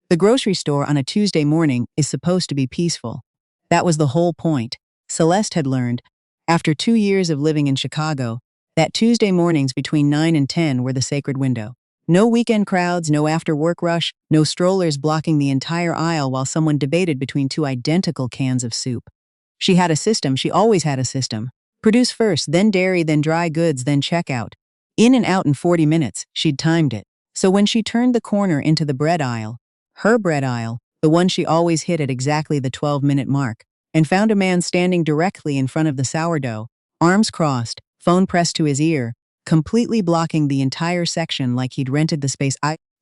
The grocery store on a Tuesday morning is supposed to be peaceful. That was the whole point. Celeste had learned, after 2 years of living in Chicago, that Tuesday mornings between 9 and 10 were the sacred window. No weekend crowds, no after-work rush, no strollers blocking the entire aisle while someone debated between two identical cans of soup. She had a system, she always had a system. Produce first, then dairy, then dry goods, then checkout. In and out in 40 minutes, she'd timed it. So when she turned the corner into the bread aisle, her bread aisle, the one she always hit at exactly the 12-minute mark, and found a man standing directly in front of the sourdough, arms crossed, phone pressed to his ear, completely blocking the entire section like he'd rented the space.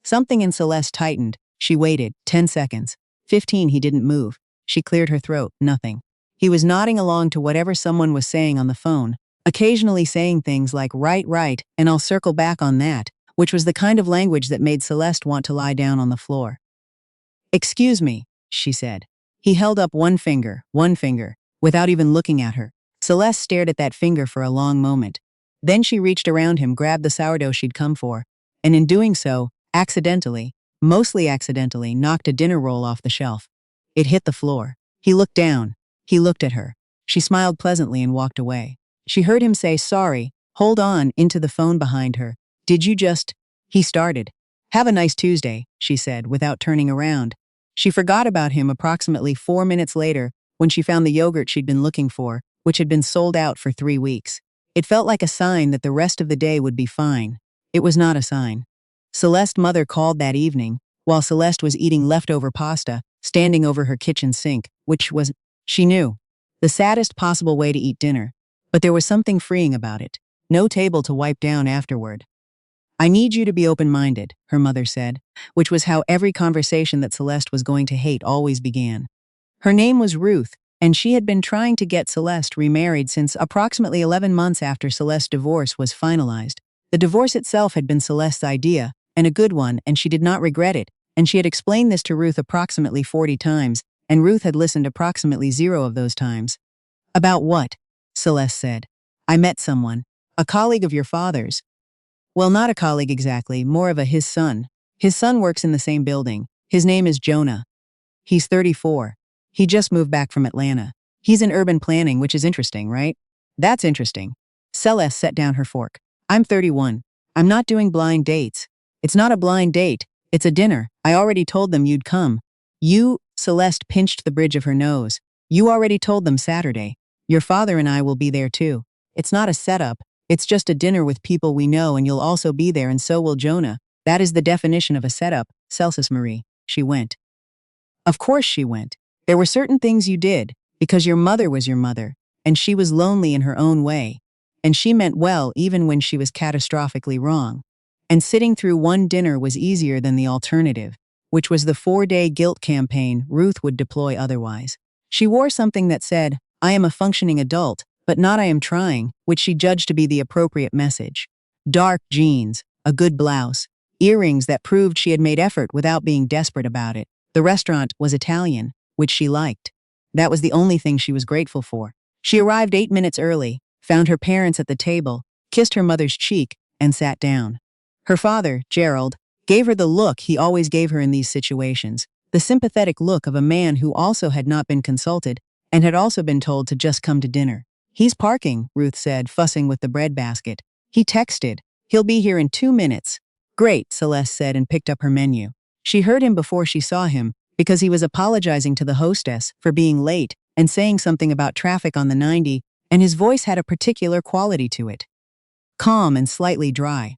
Something in Celeste tightened. She waited. 10 seconds. 15, he didn't move. She cleared her throat. Nothing. He was nodding along to whatever someone was saying on the phone, occasionally saying things like, right, and I'll circle back on that, which was the kind of language that made Celeste want to lie down on the floor. Excuse me, she said. He held up one finger, without even looking at her. Celeste stared at that finger for a long moment. Then she reached around him, grabbed the sourdough she'd come for, and in doing so, mostly accidentally, knocked a dinner roll off the shelf. It hit the floor. He looked down. He looked at her. She smiled pleasantly and walked away. She heard him say, sorry, hold on, into the phone behind her. Did you just… He started. Have a nice Tuesday, she said, without turning around. She forgot about him approximately 4 minutes later when she found the yogurt she'd been looking for, which had been sold out for 3 weeks. It felt like a sign that the rest of the day would be fine. It was not a sign. Celeste's mother called that evening, while Celeste was eating leftover pasta, standing over her kitchen sink, which was, she knew, the saddest possible way to eat dinner. But there was something freeing about it. No table to wipe down afterward. I need you to be open-minded, her mother said, which was how every conversation that Celeste was going to hate always began. Her name was Ruth, and she had been trying to get Celeste remarried since approximately 11 months after Celeste's divorce was finalized. The divorce itself had been Celeste's idea, and a good one, and she did not regret it, and she had explained this to Ruth approximately 40 times, and Ruth had listened approximately 0 of those times. About what? Celeste said. I met someone. A colleague of your father's. Well, not a colleague exactly, more of his son. His son works in the same building. His name is Jonah. He's 34. He just moved back from Atlanta. He's in urban planning, which is interesting, right? That's interesting. Celeste set down her fork. I'm 31. I'm not doing blind dates. It's not a blind date. It's a dinner. I already told them you'd come. You, Celeste pinched the bridge of her nose. You already told them Saturday. Your father and I will be there too. It's not a setup. It's just a dinner with people we know, and you'll also be there, and so will Jonah. That is the definition of a setup, Celsius Marie. She went. Of course she went. There were certain things you did, because your mother was your mother, and she was lonely in her own way. And she meant well even when she was catastrophically wrong. And sitting through one dinner was easier than the alternative, which was the 4-day guilt campaign Ruth would deploy otherwise. She wore something that said, I am a functioning adult, but not I am trying, which she judged to be the appropriate message. Dark jeans, a good blouse, earrings that proved she had made effort without being desperate about it. The restaurant was Italian, which she liked. That was the only thing she was grateful for. She arrived 8 minutes early, found her parents at the table, kissed her mother's cheek, and sat down. Her father, Gerald, gave her the look he always gave her in these situations, the sympathetic look of a man who also had not been consulted and had also been told to just come to dinner. He's parking, Ruth said, fussing with the bread basket. He texted. He'll be here in 2 minutes. Great, Celeste said and picked up her menu. She heard him before she saw him because he was apologizing to the hostess for being late and saying something about traffic on the 90, and his voice had a particular quality to it. Calm and slightly dry.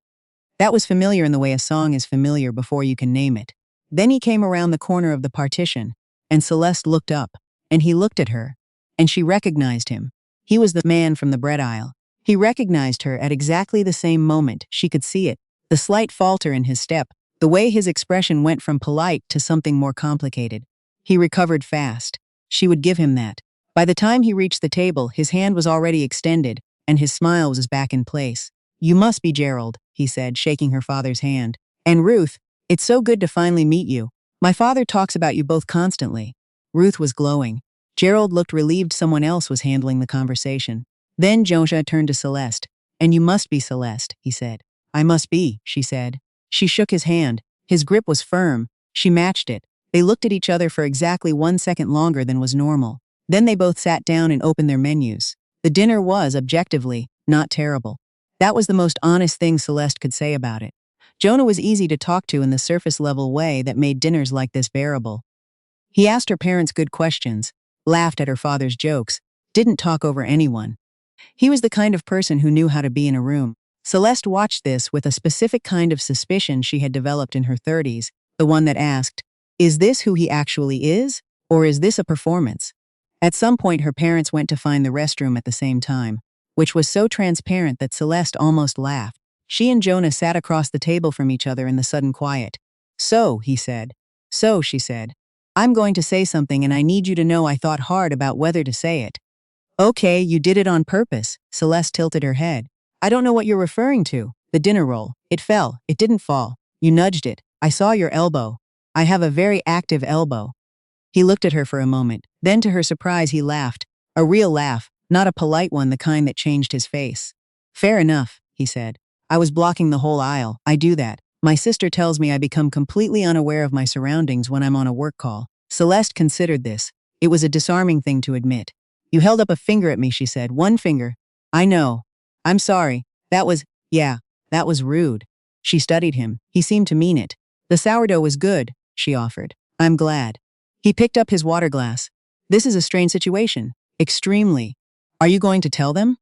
That was familiar in the way a song is familiar before you can name it. Then he came around the corner of the partition, and Celeste looked up, and he looked at her, and she recognized him. He was the man from the bread aisle. He recognized her at exactly the same moment. She could see it, the slight falter in his step, the way his expression went from polite to something more complicated. He recovered fast. She would give him that. By the time he reached the table, his hand was already extended, and his smile was back in place. You must be Gerald, he said, shaking her father's hand. And Ruth, it's so good to finally meet you. My father talks about you both constantly. Ruth was glowing. Gerald looked relieved someone else was handling the conversation. Then Jonah turned to Celeste. And you must be Celeste, he said. I must be, she said. She shook his hand. His grip was firm. She matched it. They looked at each other for exactly 1 second longer than was normal. Then they both sat down and opened their menus. The dinner was, objectively, not terrible. That was the most honest thing Celeste could say about it. Jonah was easy to talk to in the surface-level way that made dinners like this bearable. He asked her parents good questions, laughed at her father's jokes, didn't talk over anyone. He was the kind of person who knew how to be in a room. Celeste watched this with a specific kind of suspicion she had developed in her 30s, the one that asked, is this who he actually is, or is this a performance? At some point her parents went to find the restroom at the same time, which was so transparent that Celeste almost laughed. She and Jonah sat across the table from each other in the sudden quiet. So, he said. So, she said. I'm going to say something and I need you to know I thought hard about whether to say it. Okay, you did it on purpose. Celeste tilted her head. I don't know what you're referring to. The dinner roll. It fell. It didn't fall. You nudged it. I saw your elbow. I have a very active elbow. He looked at her for a moment. Then to her surprise he laughed. A real laugh, not a polite one, the kind that changed his face. Fair enough, he said. I was blocking the whole aisle. I do that. My sister tells me I become completely unaware of my surroundings when I'm on a work call. Celeste considered this. It was a disarming thing to admit. You held up a finger at me, she said. One finger. I know. I'm sorry. That was rude. She studied him. He seemed to mean it. The sourdough was good, she offered. I'm glad. He picked up his water glass. This is a strange situation. Extremely. Are you going to tell them?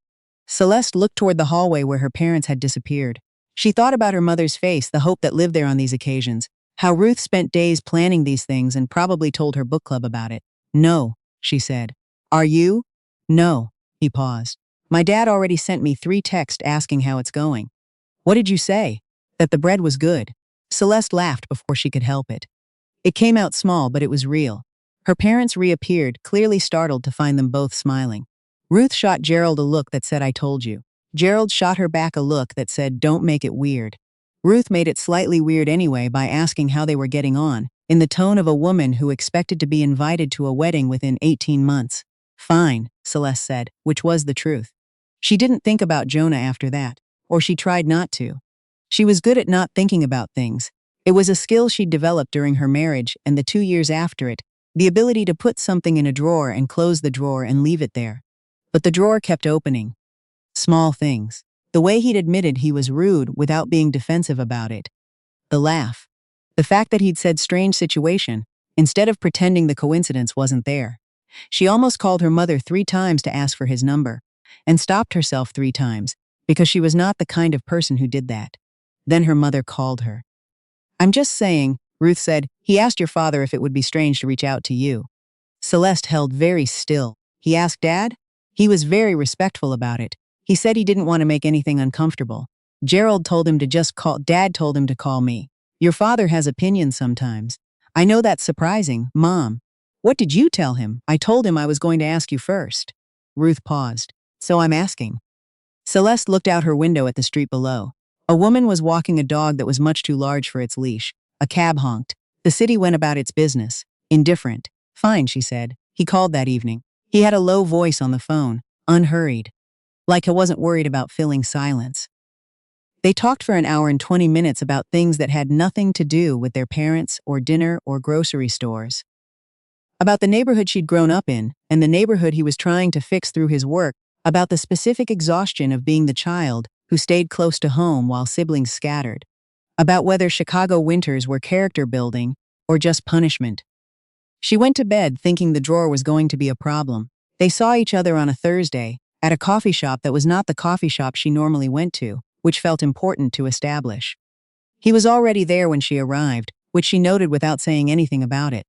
Celeste looked toward the hallway where her parents had disappeared. She thought about her mother's face, the hope that lived there on these occasions, how Ruth spent days planning these things and probably told her book club about it. No, she said. Are you? No. He paused. My dad already sent me 3 texts asking how it's going. What did you say? That the bread was good. Celeste laughed before she could help it. It came out small, but it was real. Her parents reappeared, clearly startled to find them both smiling. Ruth shot Gerald a look that said, I told you. Gerald shot her back a look that said, don't make it weird. Ruth made it slightly weird anyway by asking how they were getting on, in the tone of a woman who expected to be invited to a wedding within 18 months. Fine, Celeste said, which was the truth. She didn't think about Jonah after that, or she tried not to. She was good at not thinking about things. It was a skill she'd developed during her marriage and the 2 years after it, the ability to put something in a drawer and close the drawer and leave it there. But the drawer kept opening. Small things. The way he'd admitted he was rude without being defensive about it. The laugh. The fact that he'd said strange situation, instead of pretending the coincidence wasn't there. She almost called her mother 3 times to ask for his number, and stopped herself 3 times, because she was not the kind of person who did that. Then her mother called her. I'm just saying, Ruth said, he asked your father if it would be strange to reach out to you. Celeste held very still. He asked Dad? He was very respectful about it. He said he didn't want to make anything uncomfortable. Gerald told him to just call. Dad told him to call me. Your father has opinions sometimes. I know that's surprising, Mom. What did you tell him? I told him I was going to ask you first. Ruth paused. So I'm asking. Celeste looked out her window at the street below. A woman was walking a dog that was much too large for its leash. A cab honked. The city went about its business. Indifferent. Fine, she said. He called that evening. He had a low voice on the phone, unhurried. Like he wasn't worried about filling silence. They talked for an hour and 20 minutes about things that had nothing to do with their parents or dinner or grocery stores. About the neighborhood she'd grown up in, and the neighborhood he was trying to fix through his work, about the specific exhaustion of being the child who stayed close to home while siblings scattered, about whether Chicago winters were character building or just punishment. She went to bed thinking the drawer was going to be a problem. They saw each other on a Thursday, at a coffee shop that was not the coffee shop she normally went to, which felt important to establish. He was already there when she arrived, which she noted without saying anything about it.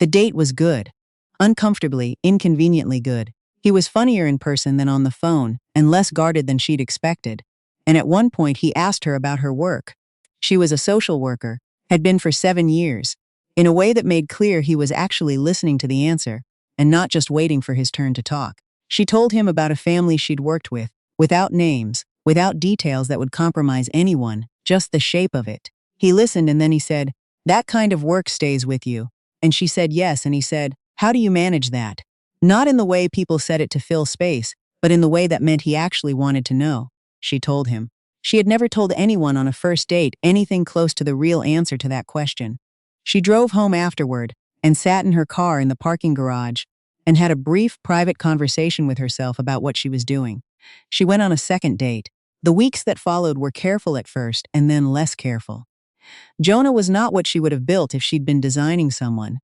The date was good. Uncomfortably, inconveniently good. He was funnier in person than on the phone, and less guarded than she'd expected. And at one point he asked her about her work. She was a social worker, had been for 7 years, in a way that made clear he was actually listening to the answer, and not just waiting for his turn to talk. She told him about a family she'd worked with, without names, without details that would compromise anyone, just the shape of it. He listened and then he said, that kind of work stays with you. And she said yes, and he said, how do you manage that? Not in the way people said it to fill space, but in the way that meant he actually wanted to know. She told him. She had never told anyone on a first date anything close to the real answer to that question. She drove home afterward, and sat in her car in the parking garage and had a brief private conversation with herself about what she was doing. She went on a second date. The weeks that followed were careful at first and then less careful. Jonah was not what she would have built if she'd been designing someone.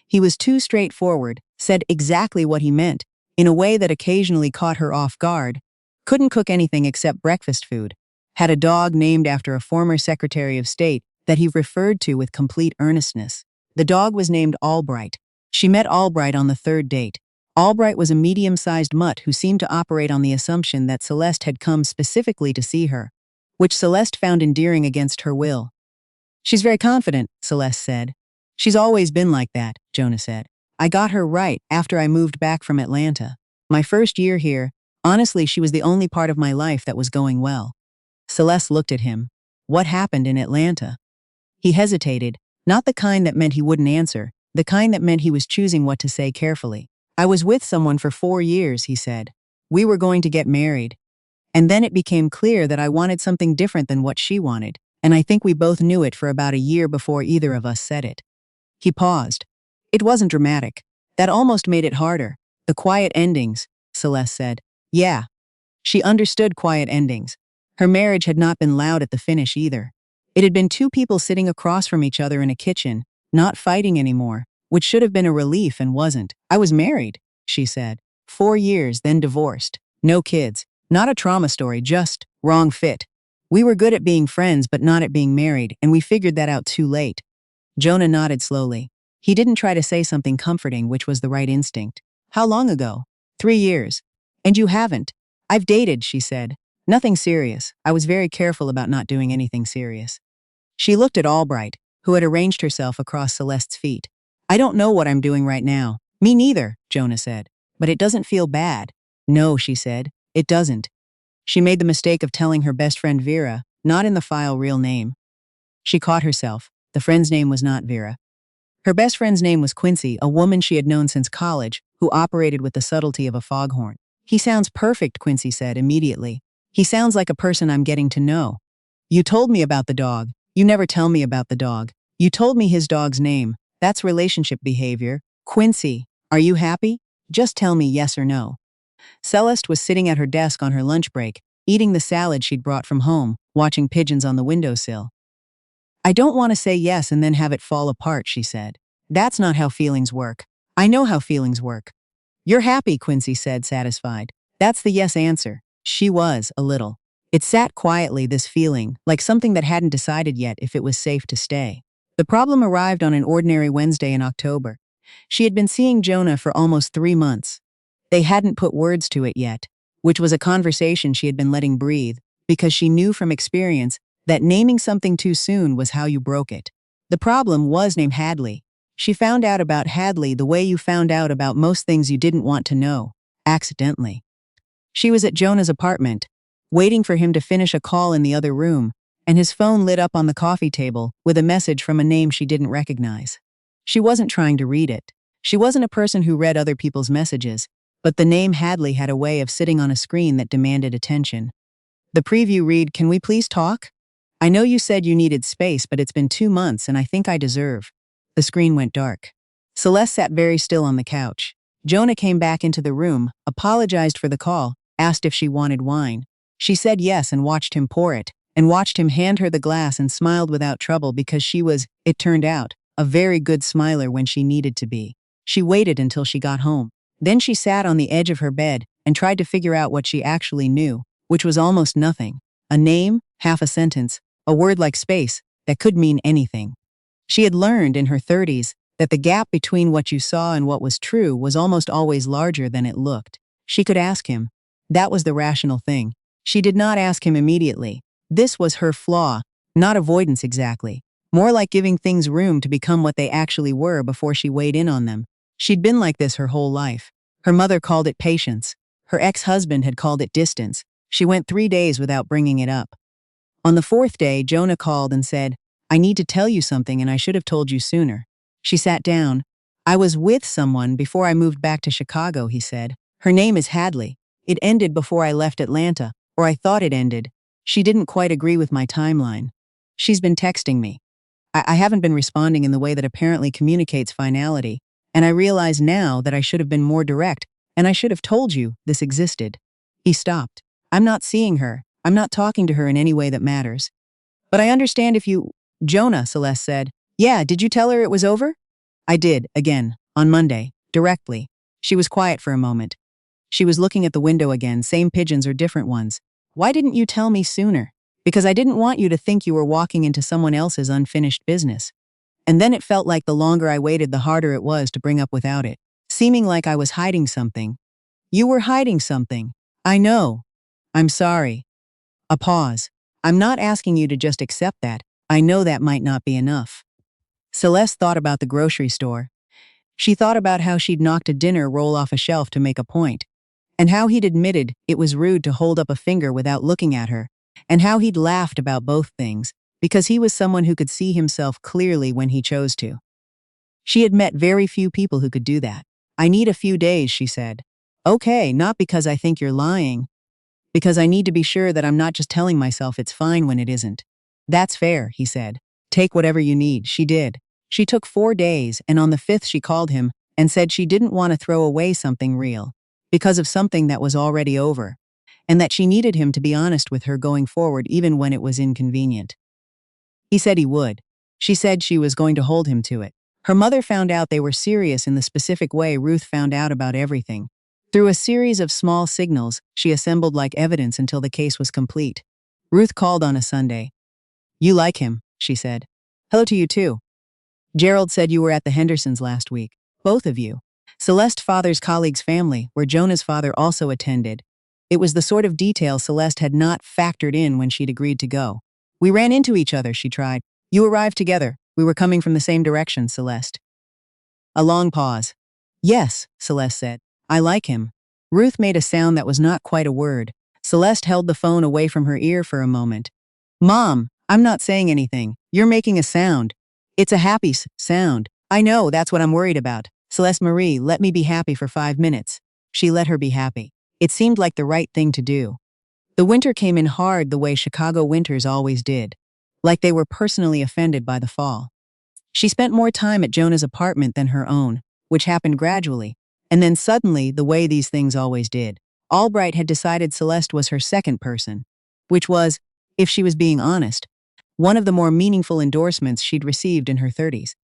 He was too straightforward, said exactly what he meant, in a way that occasionally caught her off guard, couldn't cook anything except breakfast food, had a dog named after a former Secretary of State that he referred to with complete earnestness. The dog was named Albright. She met Albright on the third date. Albright was a medium-sized mutt who seemed to operate on the assumption that Celeste had come specifically to see her, which Celeste found endearing against her will. "She's very confident," Celeste said. "She's always been like that," Jonah said. "I got her right after I moved back from Atlanta. My first year here, honestly, she was the only part of my life that was going well." Celeste looked at him. What happened in Atlanta? He hesitated, not the kind that meant he wouldn't answer, the kind that meant he was choosing what to say carefully. "I was with someone for 4 years," he said. "We were going to get married. And then it became clear that I wanted something different than what she wanted, and I think we both knew it for about a year before either of us said it." He paused. "It wasn't dramatic. That almost made it harder. The quiet endings," Celeste said. "Yeah." She understood quiet endings. Her marriage had not been loud at the finish either. It had been two people sitting across from each other in a kitchen, not fighting anymore, which should have been a relief and wasn't. "I was married," she said. 4 years, then divorced. No kids. Not a trauma story, just wrong fit. We were good at being friends but not at being married, and we figured that out too late." Jonah nodded slowly. He didn't try to say something comforting, which was the right instinct. "How long ago?" 3 years. "And you haven't?" "I've dated," she said. "Nothing serious. I was very careful about not doing anything serious." She looked at Albright, who had arranged herself across Celeste's feet. "I don't know what I'm doing right now." "Me neither," Jonah said. "But it doesn't feel bad." "No," she said. "It doesn't." She made the mistake of telling her best friend Vera, not in the file real name. She caught herself. The friend's name was not Vera. Her best friend's name was Quincy, a woman she had known since college, who operated with the subtlety of a foghorn. "He sounds perfect," Quincy said immediately. "He sounds like a person I'm getting to know." "You told me about the dog. You never tell me about the dog. You told me his dog's name. That's relationship behavior." "Quincy, are you happy? Just tell me yes or no." Celeste was sitting at her desk on her lunch break, eating the salad she'd brought from home, watching pigeons on the windowsill. "I don't want to say yes and then have it fall apart," she said. "That's not how feelings work. I know how feelings work." "You're happy," Quincy said, satisfied. "That's the yes answer." She was, a little. It sat quietly, this feeling, like something that hadn't decided yet if it was safe to stay. The problem arrived on an ordinary Wednesday in October. She had been seeing Jonah for almost 3 months. They hadn't put words to it yet, which was a conversation she had been letting breathe, because she knew from experience that naming something too soon was how you broke it. The problem was named Hadley. She found out about Hadley the way you found out about most things you didn't want to know, accidentally. She was at Jonah's apartment, waiting for him to finish a call in the other room, and his phone lit up on the coffee table with a message from a name she didn't recognize. She wasn't trying to read it. She wasn't a person who read other people's messages, but the name Hadley had a way of sitting on a screen that demanded attention. The preview read, "Can we please talk? I know you said you needed space, but it's been 2 months and I think I deserve." The screen went dark. Celeste sat very still on the couch. Jonah came back into the room, apologized for the call, asked if she wanted wine. She said yes and watched him pour it, and watched him hand her the glass and smiled without trouble because she was, it turned out, a very good smiler when she needed to be. She waited until she got home. Then she sat on the edge of her bed and tried to figure out what she actually knew, which was almost nothing. A name, half a sentence, a word like space, that could mean anything. She had learned in her 30s that the gap between what you saw and what was true was almost always larger than it looked. She could ask him. That was the rational thing. She did not ask him immediately. This was her flaw, not avoidance exactly. More like giving things room to become what they actually were before she weighed in on them. She'd been like this her whole life. Her mother called it patience. Her ex-husband had called it distance. She went 3 days without bringing it up. On the 4th day, Jonah called and said, "I need to tell you something and I should have told you sooner." She sat down. "I was with someone before I moved back to Chicago," he said. "Her name is Hadley. It ended before I left Atlanta, or I thought it ended. She didn't quite agree with my timeline. She's been texting me." I haven't been responding in the way that apparently communicates finality, and I realize now that I should have been more direct, and I should have told you this existed." He stopped. "I'm not seeing her. I'm not talking to her in any way that matters. But I understand if you—" "Jonah," Celeste said. "Yeah, did you tell her it was over?" "I did, again, on Monday, directly." She was quiet for a moment. She was looking at the window again, same pigeons or different ones. "Why didn't you tell me sooner?" "Because I didn't want you to think you were walking into someone else's unfinished business." And then it felt like the longer I waited, the harder it was to bring up without it, seeming like I was hiding something. "You were hiding something. I know. I'm sorry." A pause. "I'm not asking you to just accept that. I know that might not be enough." Celeste thought about the grocery store. She thought about how she'd knocked a dinner roll off a shelf to make a point, and how he'd admitted it was rude to hold up a finger without looking at her, and how he'd laughed about both things, because he was someone who could see himself clearly when he chose to. She had met very few people who could do that. "I need a few days," she said. "Okay, not because I think you're lying. Because I need to be sure that I'm not just telling myself it's fine when it isn't." "That's fair," he said. "Take whatever you need." She did. She took 4 days, and on the 5th she called him and said she didn't want to throw away something real, because of something that was already over, and that she needed him to be honest with her going forward even when it was inconvenient. He said he would. She said she was going to hold him to it. Her mother found out they were serious in the specific way Ruth found out about everything. Through a series of small signals, she assembled like evidence until the case was complete. Ruth called on a Sunday. "You like him," she said. "Hello to you too. Gerald said you were at the Hendersons last week. Both of you." Celeste's father's colleague's family, where Jonah's father also attended. It was the sort of detail Celeste had not factored in when she'd agreed to go. "We ran into each other," she tried. "You arrived together. We were coming from the same direction, Celeste." A long pause. "Yes," Celeste said. "I like him." Ruth made a sound that was not quite a word. Celeste held the phone away from her ear for a moment. "Mom, I'm not saying anything. You're making a sound. It's a happy sound. I know, that's what I'm worried about. Celeste Marie, let me be happy for 5 minutes." She let her be happy. It seemed like the right thing to do. The winter came in hard the way Chicago winters always did, like they were personally offended by the fall. She spent more time at Jonah's apartment than her own, which happened gradually, and then suddenly, the way these things always did. Albright had decided Celeste was her second person, which was, if she was being honest, one of the more meaningful endorsements she'd received in her 30s.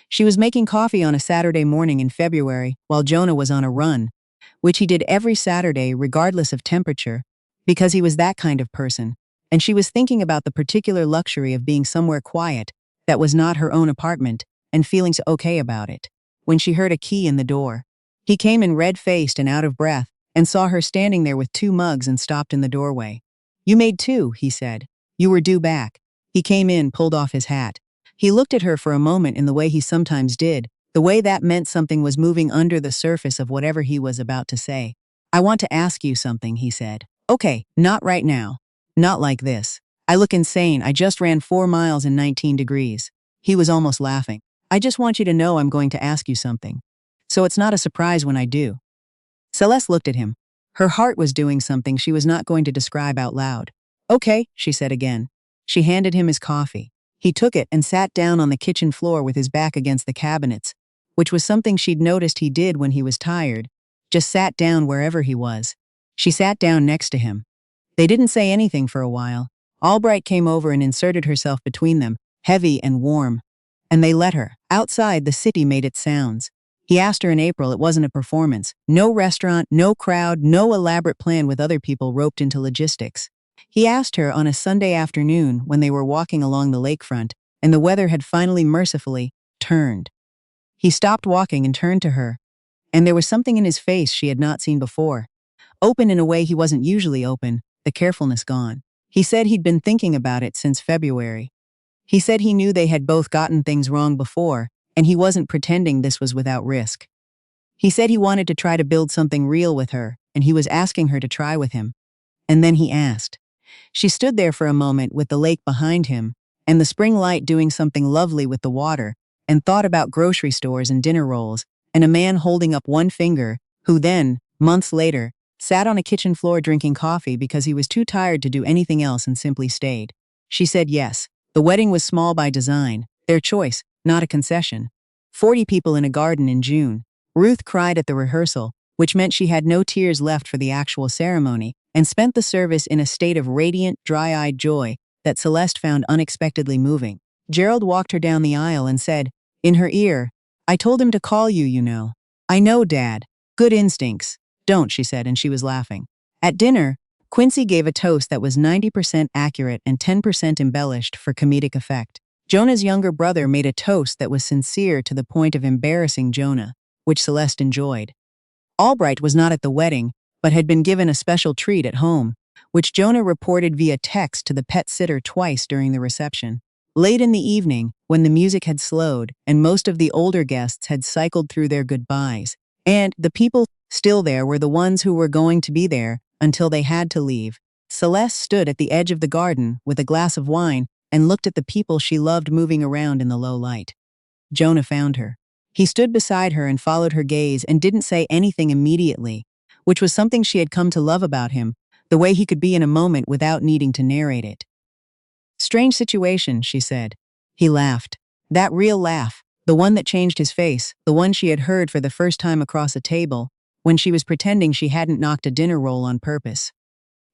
She was making coffee on a Saturday morning in February while Jonah was on a run, which he did every Saturday regardless of temperature, because he was that kind of person, and she was thinking about the particular luxury of being somewhere quiet that was not her own apartment and feeling so okay about it, when she heard a key in the door. He came in red-faced and out of breath and saw her standing there with 2 mugs and stopped in the doorway. "You made 2, he said. "You were due back." He came in, pulled off his hat. He looked at her for a moment in the way he sometimes did, the way that meant something was moving under the surface of whatever he was about to say. "I want to ask you something," he said. "Okay, not right now. Not like this. I look insane. I just ran 4 miles in 19 degrees. He was almost laughing. "I just want you to know I'm going to ask you something. So it's not a surprise when I do." Celeste looked at him. Her heart was doing something she was not going to describe out loud. "Okay," she said again. She handed him his coffee. He took it and sat down on the kitchen floor with his back against the cabinets, which was something she'd noticed he did when he was tired. Just sat down wherever he was. She sat down next to him. They didn't say anything for a while. Albright came over and inserted herself between them, heavy and warm. And they let her. Outside, the city made its sounds. He asked her in April it wasn't a performance. No restaurant, no crowd, no elaborate plan with other people roped into logistics. He asked her on a Sunday afternoon when they were walking along the lakefront, and the weather had finally mercifully turned. He stopped walking and turned to her, and there was something in his face she had not seen before. Open in a way he wasn't usually open, the carefulness gone. He said he'd been thinking about it since February. He said he knew they had both gotten things wrong before, and he wasn't pretending this was without risk. He said he wanted to try to build something real with her, and he was asking her to try with him. And then he asked. She stood there for a moment with the lake behind him, and the spring light doing something lovely with the water, and thought about grocery stores and dinner rolls, and a man holding up one finger, who then, months later, sat on a kitchen floor drinking coffee because he was too tired to do anything else and simply stayed. She said yes. The wedding was small by design. Their choice, not a concession. 40 people in a garden in June. Ruth cried at the rehearsal, which meant she had no tears left for the actual ceremony, and spent the service in a state of radiant, dry-eyed joy that Celeste found unexpectedly moving. Gerald walked her down the aisle and said, in her ear, "I told him to call you, you know." "I know, Dad. Good instincts." "Don't," she said, and she was laughing. At dinner, Quincy gave a toast that was 90% accurate and 10% embellished for comedic effect. Jonah's younger brother made a toast that was sincere to the point of embarrassing Jonah, which Celeste enjoyed. Albright was not at the wedding, but had been given a special treat at home, which Jonah reported via text to the pet sitter twice during the reception. Late in the evening, when the music had slowed and most of the older guests had cycled through their goodbyes, and the people still there were the ones who were going to be there until they had to leave, Celeste stood at the edge of the garden with a glass of wine and looked at the people she loved moving around in the low light. Jonah found her. He stood beside her and followed her gaze and didn't say anything immediately, which was something she had come to love about him, the way he could be in a moment without needing to narrate it. "Strange situation," she said. He laughed. That real laugh, the one that changed his face, the one she had heard for the first time across a table, when she was pretending she hadn't knocked a dinner roll on purpose.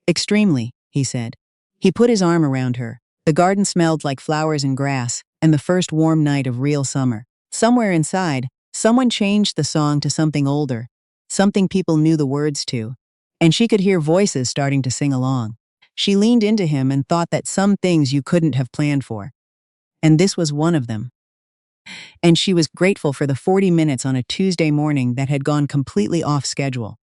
"Extremely," he said. He put his arm around her. The garden smelled like flowers and grass, and the first warm night of real summer. Somewhere inside, someone changed the song to something older, something people knew the words to, and she could hear voices starting to sing along. She leaned into him and thought that some things you couldn't have planned for. And this was one of them. And she was grateful for the 40 minutes on a Tuesday morning that had gone completely off schedule.